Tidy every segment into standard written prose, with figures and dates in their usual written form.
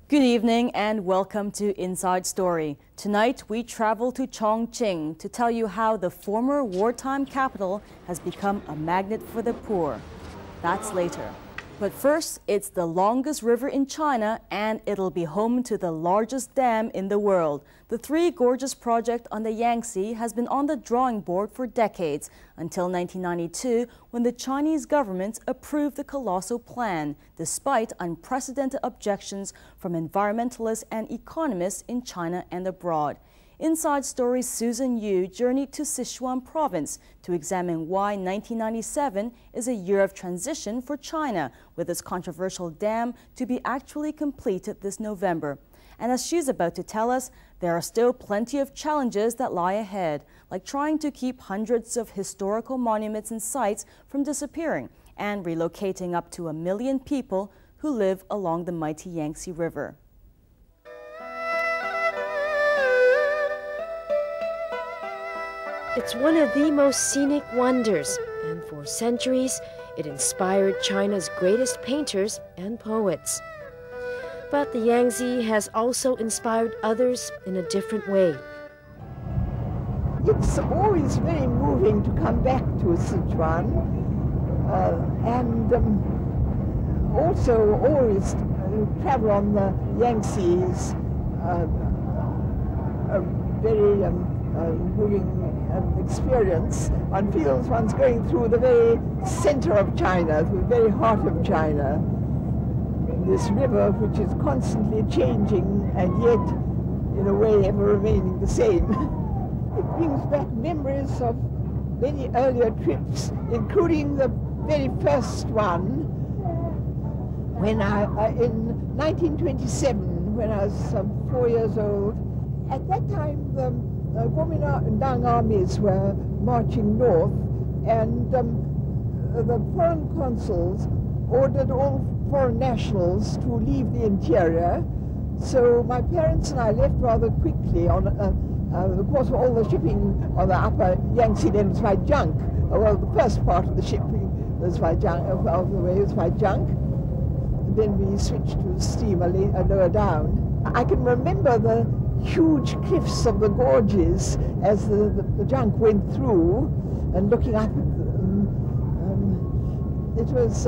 Good evening and welcome to Inside Story. Tonight we travel to Chongqing to tell you how the former wartime capital has become a magnet for the poor. That's later. But first, it's the longest river in China and it'll be home to the largest dam in the world. The Three Gorges project on the Yangtze has been on the drawing board for decades, until 1992 when the Chinese government approved the colossal plan, despite unprecedented objections from environmentalists and economists in China and abroad. Inside Story's Susan Yu journeyed to Sichuan province to examine why 1997 is a year of transition for China, with its controversial dam to be actually completed this November. And as she's about to tell us, there are still plenty of challenges that lie ahead, like trying to keep hundreds of historical monuments and sites from disappearing and relocating up to 1 million people who live along the mighty Yangtze River. It's one of the most scenic wonders, and for centuries, it inspired China's greatest painters and poets. But the Yangtze has also inspired others in a different way. It's always very moving to come back to Sichuan, and also always travel on the Yangtze's a very moving experience. One feels one's going through the very center of China, the very heart of China. This river, which is constantly changing and yet, in a way, ever remaining the same. It brings back memories of many earlier trips, including the very first one, when in 1927, when I was 4 years old. At that time, the Kuomintang armies were marching north, and the foreign consuls ordered all foreign nationals to leave the interior. So my parents and I left rather quickly on, of course, all the shipping on the upper Yangtze then was by junk. Well, the first part of the shipping was by junk, of the way was by junk. And then we switched to steamer lower down. I can remember the huge cliffs of the gorges as the junk went through, and looking up at them. It was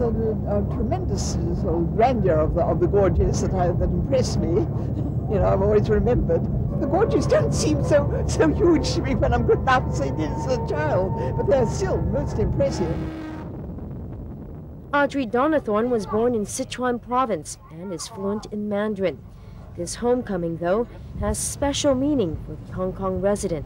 a tremendous sort of grandeur of the gorges that impressed me. You know, I've always remembered. The gorges don't seem so huge to me when I'm good enough to say this as a child, but they're still most impressive. Audrey Donnithorne was born in Sichuan province and is fluent in Mandarin. This homecoming, though, has special meaning for the Hong Kong resident.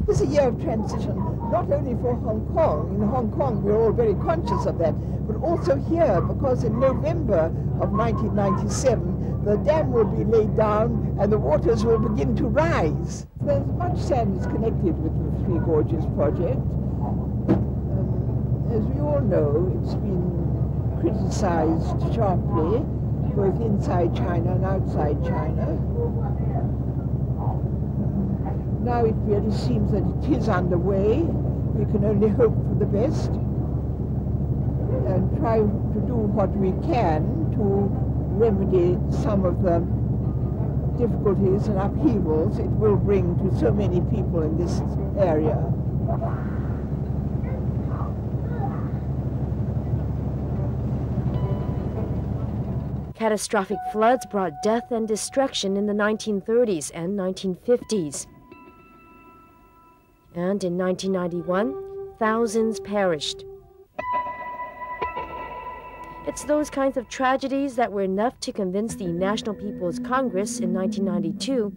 It's a year of transition, not only for Hong Kong. In Hong Kong, we're all very conscious of that, but also here, because in November of 1997, the dam will be laid down and the waters will begin to rise. There's much sadness connected with the Three Gorges project. As we all know, it's been criticized sharply, both inside China and outside China. Now it really seems that it is underway. We can only hope for the best and try to do what we can to remedy some of the difficulties and upheavals it will bring to so many people in this area. Catastrophic floods brought death and destruction in the 1930s and 1950s. And in 1991, thousands perished. It's those kinds of tragedies that were enough to convince the National People's Congress in 1992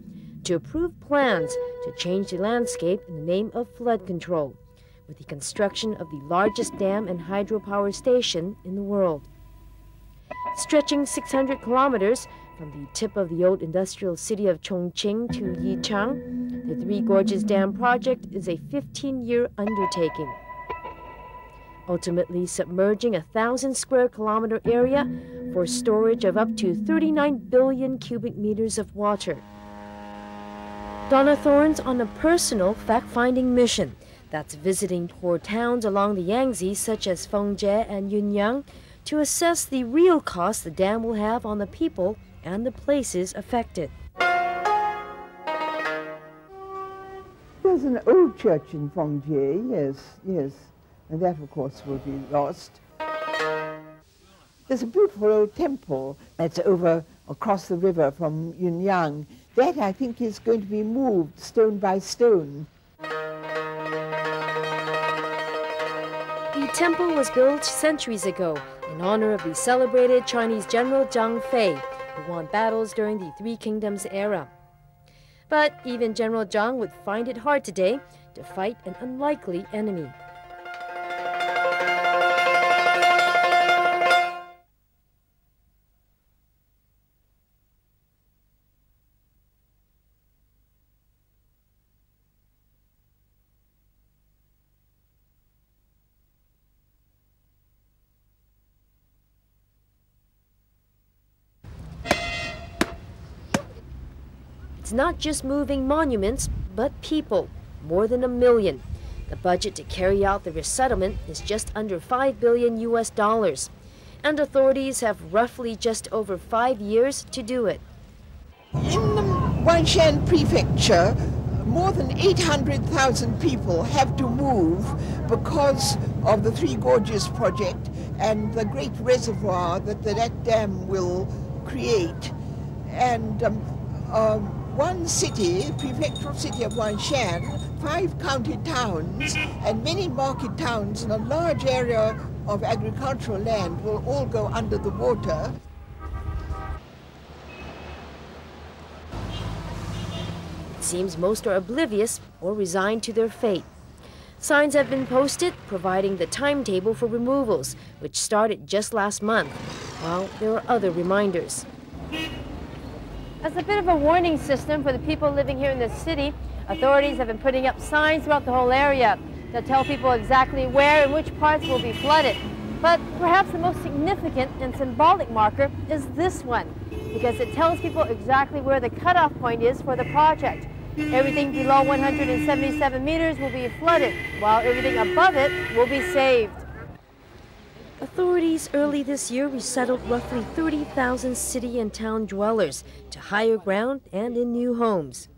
to approve plans to change the landscape in the name of flood control, with the construction of the largest dam and hydropower station in the world. Stretching 600 kilometers from the tip of the old industrial city of Chongqing to Yichang, the Three Gorges Dam project is a 15-year undertaking, ultimately submerging 1,000 square kilometer area for storage of up to 39 billion cubic meters of water. Donnithorne's on a personal fact-finding mission that's visiting poor towns along the Yangtze such as Fengjie and Yunyang to assess the real cost the dam will have on the people and the places affected. There's an old church in Fengjie, yes, and that of course will be lost. There's a beautiful old temple that's over across the river from Yunyang. That I think is going to be moved stone by stone. The temple was built centuries ago in honor of the celebrated Chinese general Zhang Fei, who won battles during the Three Kingdoms era. But even General Zhang would find it hard today to fight an unlikely enemy. It's not just moving monuments, but people, more than 1 million. The budget to carry out the resettlement is just under $5 billion US, and authorities have roughly just over 5 years to do it. In the Wanshan prefecture, more than 800,000 people have to move because of the Three Gorges project and the great reservoir that that dam will create. And one city, prefectural city of Wanshan, 5 county towns and many market towns and a large area of agricultural land will all go under the water. It seems most are oblivious or resigned to their fate. Signs have been posted providing the timetable for removals, which started just last month, while there are other reminders. As a bit of a warning system for the people living here in the city, authorities have been putting up signs throughout the whole area to tell people exactly where and which parts will be flooded. But perhaps the most significant and symbolic marker is this one, because it tells people exactly where the cutoff point is for the project. Everything below 177 meters will be flooded, while everything above it will be saved. Authorities early this year resettled roughly 30,000 city and town dwellers to higher ground and in new homes.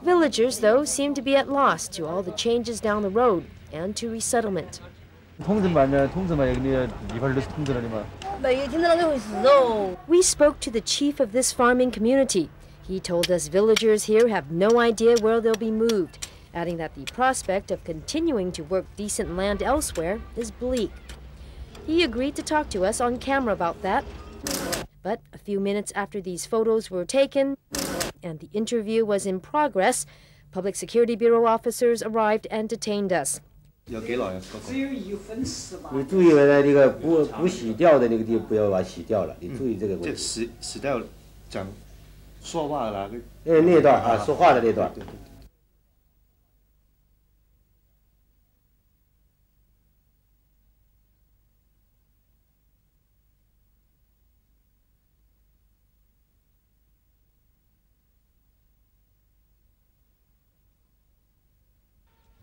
Villagers, though, seem to be at loss to all the changes down the road and to resettlement. We spoke to the chief of this farming community. He told us villagers here have no idea where they'll be moved, adding that the prospect of continuing to work decent land elsewhere is bleak. He agreed to talk to us on camera about that, but a few minutes after these photos were taken and the interview was in progress, Public Security Bureau officers arrived and detained us.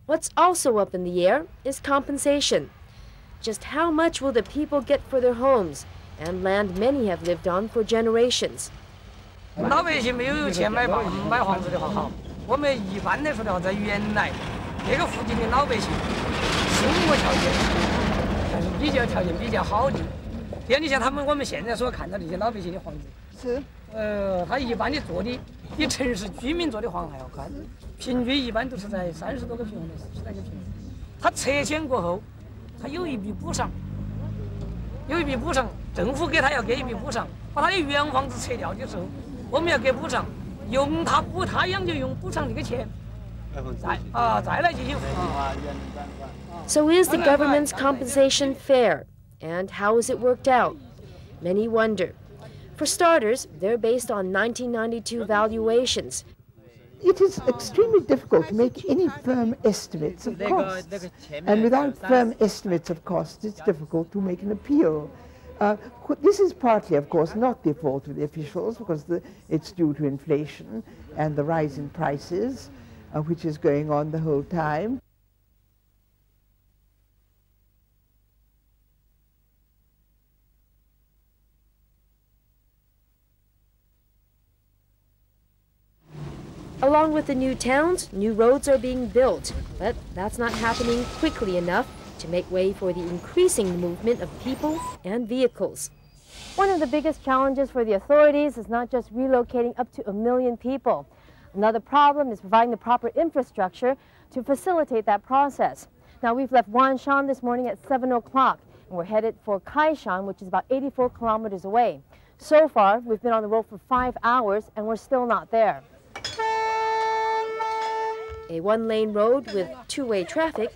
What's also up in the air is compensation. Just how much will the people get for their homes and land many have lived on for generations? 老百姓没有钱买房子的话，好，我们一般来说的话，在原来这个附近的老百姓生活条件还是比较好的。像你像我们现在所看到的这些老百姓的房子，他一般的做的比城市居民做的房还要宽，平均一般都是在30多个平方米、40来个平方米。他拆迁过后，他有一笔补偿，政府要给一笔补偿，把他的原房子拆掉的时候，我们要给补偿，用他养就用补偿这个钱，再来进行复议。 So is the government's compensation fair? And how is it worked out? Many wonder. For starters, they're based on 1992 valuations. It is extremely difficult to make any firm estimates of costs. And without firm estimates of costs, it's difficult to make an appeal. This is partly, of course, not the fault of the officials, because it's due to inflation and the rise in prices, which is going on the whole time. 'What's also up in the air is compensation. Just how much will the people get for their homes and land many have lived on for generations? 'It is extremely difficult to make any firm estimates of costs. And without firm estimates of costs, it's difficult to make an appeal. This is partly, of course, not the fault of the officials, because it's due to inflation and the rise in prices, which is going on the whole time. Along with the new towns, new roads are being built, but that's not happening quickly enough to make way for the increasing movement of people and vehicles. One of the biggest challenges for the authorities is not just relocating up to 1 million people. Another problem is providing the proper infrastructure to facilitate that process. Now, we've left Wanshan this morning at 7 o'clock, and we're headed for Kaishan, which is about 84 kilometers away. So far, we've been on the road for 5 hours, and we're still not there. A one-lane road with two-way traffic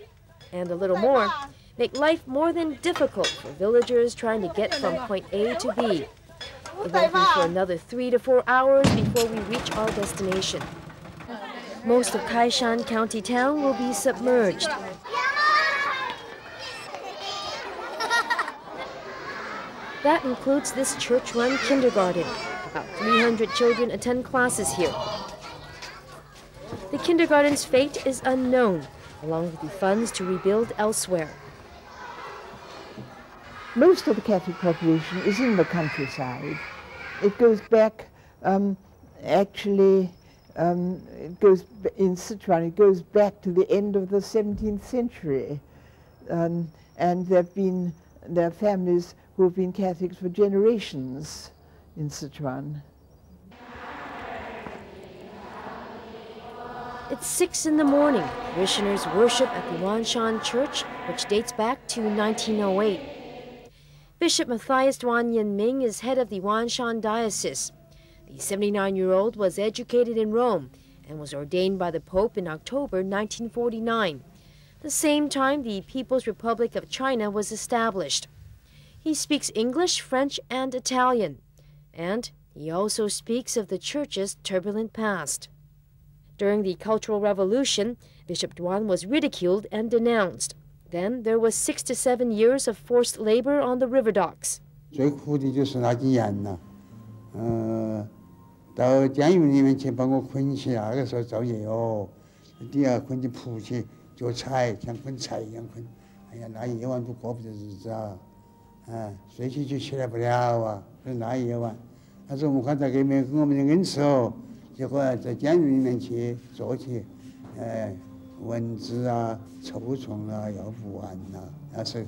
and a little more make life more than difficult for villagers trying to get from point A to B. It won't be for another 3 to 4 hours before we reach our destination. Most of Kaishan County town will be submerged. That includes this church-run kindergarten. About 300 children attend classes here. The kindergarten's fate is unknown, along with the funds to rebuild elsewhere. Most of the Catholic population is in the countryside. It goes back, it goes in Sichuan, it goes back to the end of the 17th century. And there are families who have been Catholics for generations in Sichuan. It's 6 in the morning. Parishioners worship at the Wanshan Church, which dates back to 1908. Bishop Matthias Duan Yin-ming is head of the Wanshan Diocese. The 79-year-old was educated in Rome and was ordained by the Pope in October 1949, the same time the People's Republic of China was established. He speaks English, French, and Italian, and he also speaks of the Church's turbulent past. During the Cultural Revolution, Bishop Duan was ridiculed and denounced. Then there was 6 to 7 years of forced labor on the river docks. 最苦的就是那几年了，到监狱里面去把我捆起，那个时候造业哦，底下捆起铺起，脚踩像捆柴一样捆，哎呀，那夜晚都过不得日子啊，睡起就起来不了啊，那夜晚，但是我们看在给我们的恩赐哦，结果在监狱里面去做起，蚊子啊、臭虫啊要不完呐，那是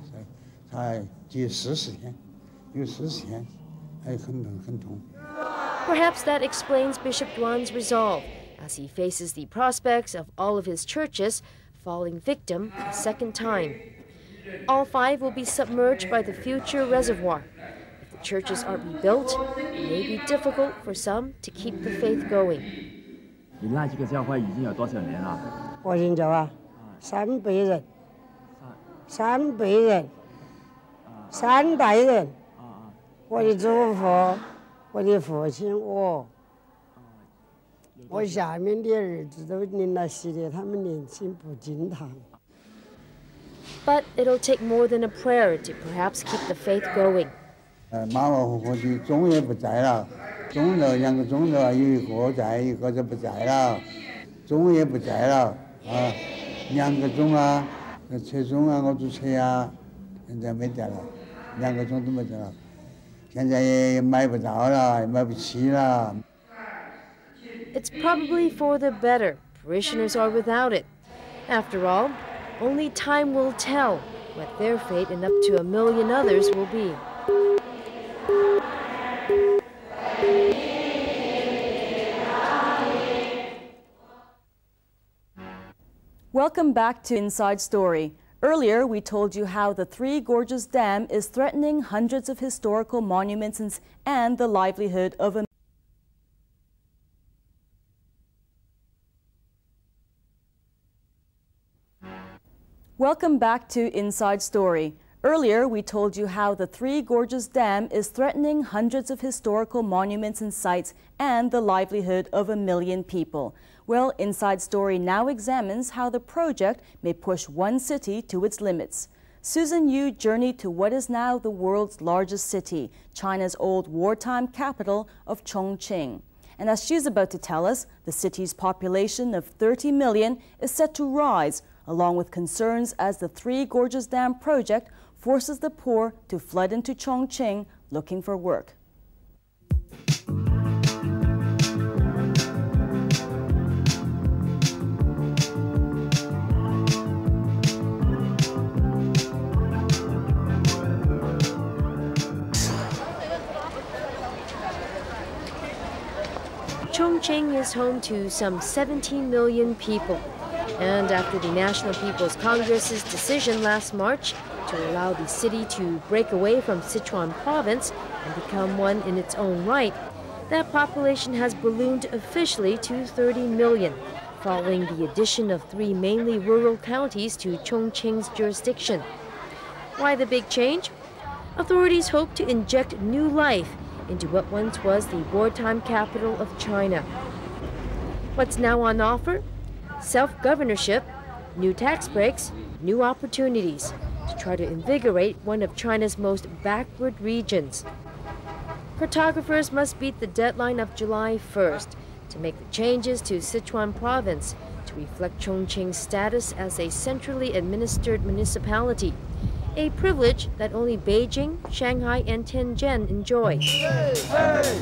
才就40天，有40天，还很痛。 Perhaps that explains Bishop Duan's resolve as he faces the prospects of all of his churches falling victim a second time. All 5 will be submerged by the future reservoir. If the churches aren't rebuilt, it may be difficult for some to keep the faith going. 你那几个教会已经有多少年了？我研究啊，300人，300人，3代人。我的祖父，我的父亲，我下面的儿子都临了10年，他们年轻不进堂。 But it'll take more than a prayer to perhaps keep the faith going. 马马虎虎的钟也不在了，钟楼2个钟楼啊，有一个在，一个就不在了，钟也不在了2个钟啊，车钟啊，我做车啊，现在没得了，2个钟都没得了，现在也买不到了，也买不起了。 It's probably for the better. Parishioners are without it. After all, only time will tell what their fate and up to 1 million others will be. Welcome back to Inside Story. Earlier, we told you how the Three Gorges Dam is threatening hundreds of historical monuments and the livelihood of a Welcome back to Inside Story. Earlier, we told you how the Three Gorges Dam is threatening hundreds of historical monuments and sites and the livelihood of 1 million people. Well, Inside Story now examines how the project may push one city to its limits. Susan Yu journeyed to what is now the world's largest city, China's old wartime capital of Chongqing. And as she's about to tell us, the city's population of 30 million is set to rise, along with concerns as the Three Gorges Dam project forces the poor to flood into Chongqing looking for work. is home to some 17 million people. And after the National People's Congress's decision last March to allow the city to break away from Sichuan province and become one in its own right, that population has ballooned officially to 30 million, following the addition of 3 mainly rural counties to Chongqing's jurisdiction. Why the big change? Authorities hope to inject new life into what once was the wartime capital of China. What's now on offer? Self-governorship, new tax breaks, new opportunities to try to invigorate one of China's most backward regions. Cartographers must beat the deadline of July 1st to make the changes to Sichuan province to reflect Chongqing's status as a centrally administered municipality, a privilege that only Beijing, Shanghai, and Tianjin enjoy. Hey, hey.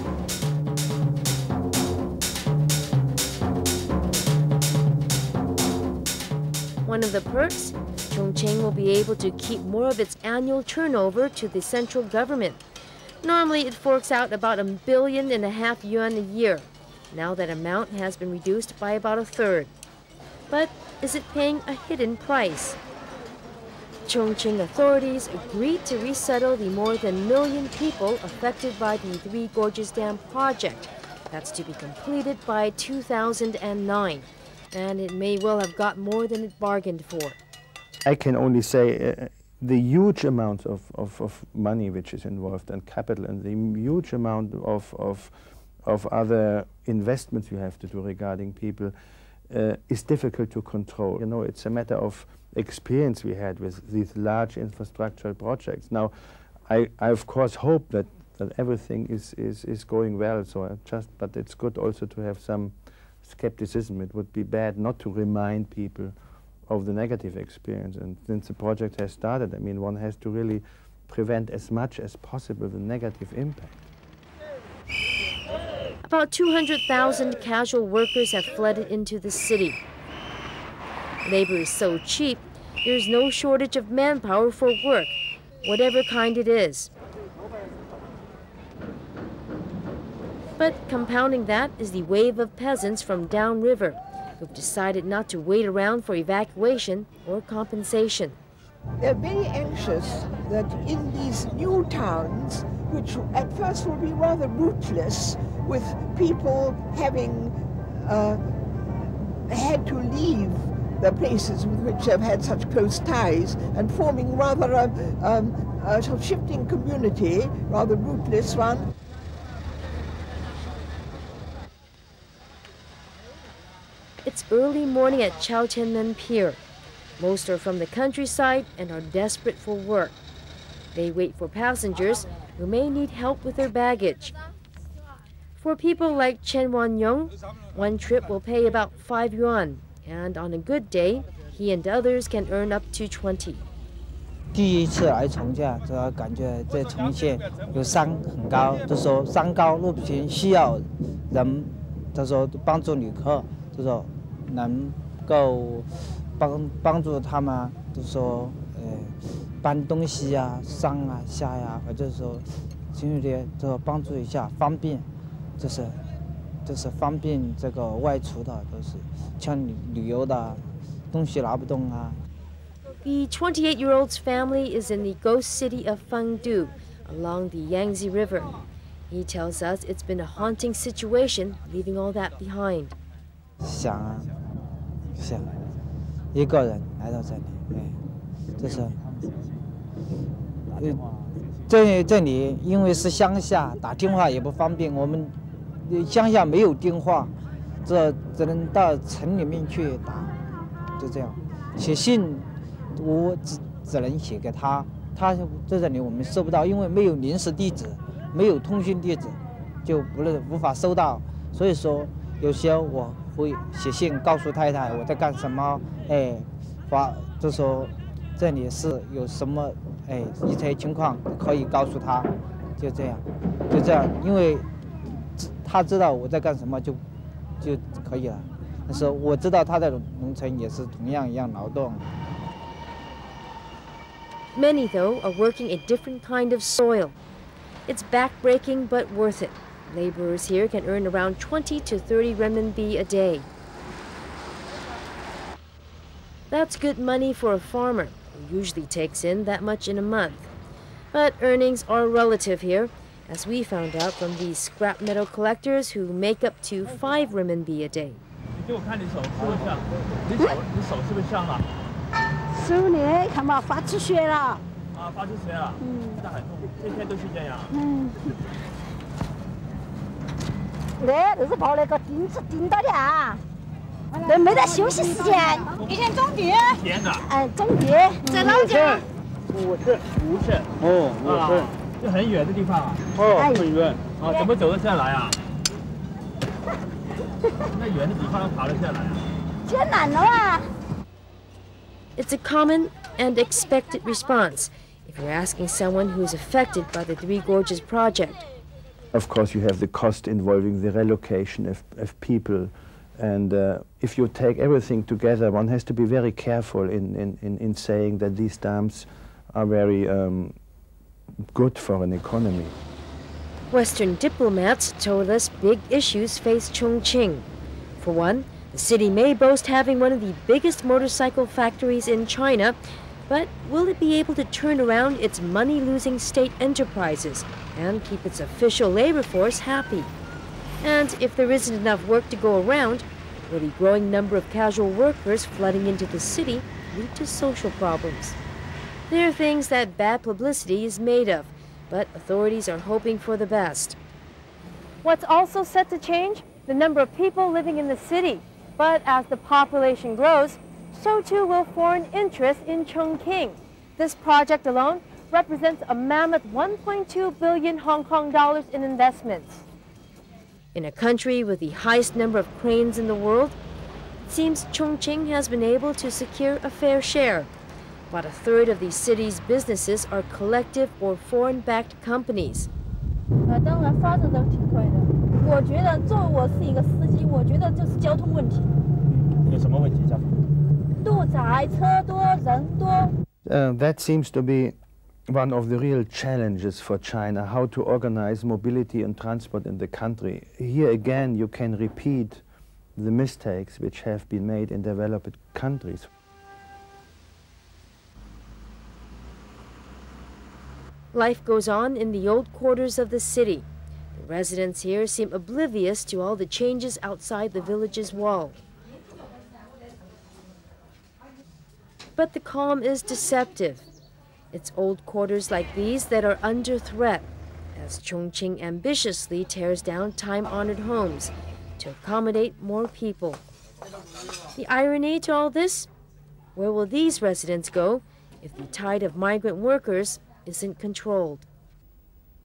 One of the perks, Chongqing will be able to keep more of its annual turnover to the central government. Normally, it forks out about $1.5 billion yuan a year. Now that amount has been reduced by about a third. But is it paying a hidden price? Chongqing authorities agreed to resettle the more than 1 million people affected by the Three Gorges Dam project. That's to be completed by 2009. And it may well have got more than it bargained for. I can only say the huge amount of money which is involved and capital and the huge amount of other investments you have to do regarding people is difficult to control. You know, it's a matter of experience we had with these large infrastructural projects. Now, I of course hope that everything is going well. So but it's good also to have some skepticism. It would be bad not to remind people of the negative experience. And since the project has started, I mean, one has to really prevent as much as possible the negative impact. About 200,000 casual workers have flooded into the city. Labor is so cheap, there's no shortage of manpower for work, whatever kind it is. But compounding that is the wave of peasants from downriver who've decided not to wait around for evacuation or compensation. They're very anxious that in these new towns, which at first will be rather rootless, with people having had to leave the places with which they've had such close ties and forming rather a sort of shifting community, rather rootless one. It's early morning at Chaotianmen Pier. Most are from the countryside and are desperate for work. They wait for passengers who may need help with their baggage. For people like Chen Wanyong, one trip will pay about 5 yuan, and on a good day, he and others can earn up to 20. 第一次来重庆，主要感觉在重庆有山很高，就说山高路不平，需要人，他说帮助旅客，就说能够帮助他们，就说搬东西呀、上啊下呀，或者说情侣的就帮助一下，方便，就是方便这个外出的，都是像旅游的，东西拿不动啊。 The 28-year-old's family is in the ghost city of Fangdu, along the Yangtze River. He tells us it's been a haunting situation, leaving all that behind. 想一个人来到这里，就是这里因为是乡下，打电话也不方便，我们乡下没有电话，这只能到城里面去打，就这样。写信我只能写给他，他在这里我们收不到，因为没有临时地址，没有通讯地址，就无法收到。所以说，有时候我会写信告诉太太我在干什么，就说这里是有什么一些情况可以告诉他，就这样，因为他知道我在干什么就可以了。但是我知道他在农村也是同样一样劳动。 Many, though, are working a different kind of soil. It's backbreaking but worth it. Laborers here can earn around 20 to 30 renminbi a day. That's good money for a farmer, who usually takes in that much in a month. But earnings are relative here, as we found out from these scrap metal collectors who make up to 5 renminbi a day. 手呢，看嘛，发出血了。啊，发出血了。那很痛，天天都是这样。那都是把那个钉子钉到的啊，那没得休息时间。以前种地。天哪！种地在老家。五省。哦，5省。就很远的地方啊。哦，很远。啊，怎么走得下来啊？那远的地方爬得下来啊？艰难了啊！ It's a common and expected response if you're asking someone who's affected by the Three Gorges project. Of course, you have the cost involving the relocation of people. And if you take everything together, one has to be very careful in saying that these dams are very good for an economy. Western diplomats told us big issues face Chongqing. For one, the city may boast having one of the biggest motorcycle factories in China, but will it be able to turn around its money-losing state enterprises and keep its official labor force happy? And if there isn't enough work to go around, will the growing number of casual workers flooding into the city lead to social problems? There are things that bad publicity is made of, but authorities are hoping for the best. What's also set to change? The number of people living in the city. But as the population grows, so too will foreign interest in Chongqing. This project alone represents a mammoth 1.2 billion Hong Kong dollars in investments. In a country with the highest number of cranes in the world, it seems Chongqing has been able to secure a fair share. About a third of the city's businesses are collective or foreign-backed companies. 当然发展的挺快的。我觉得作为我是一个司机，我觉得就是交通问题。有什么问题？交通？路窄、车多、人多。That seems to be one of the real challenges for China, how to organize mobility and transport in the country. Here again, you can repeat the mistakes which have been made in developed countries. Life goes on in the old quarters of the city. The residents here seem oblivious to all the changes outside the village's wall. But the calm is deceptive. It's old quarters like these that are under threat, as Chongqing ambitiously tears down time-honored homes to accommodate more people. The irony to all this? Where will these residents go if the tide of migrant workers isn't controlled?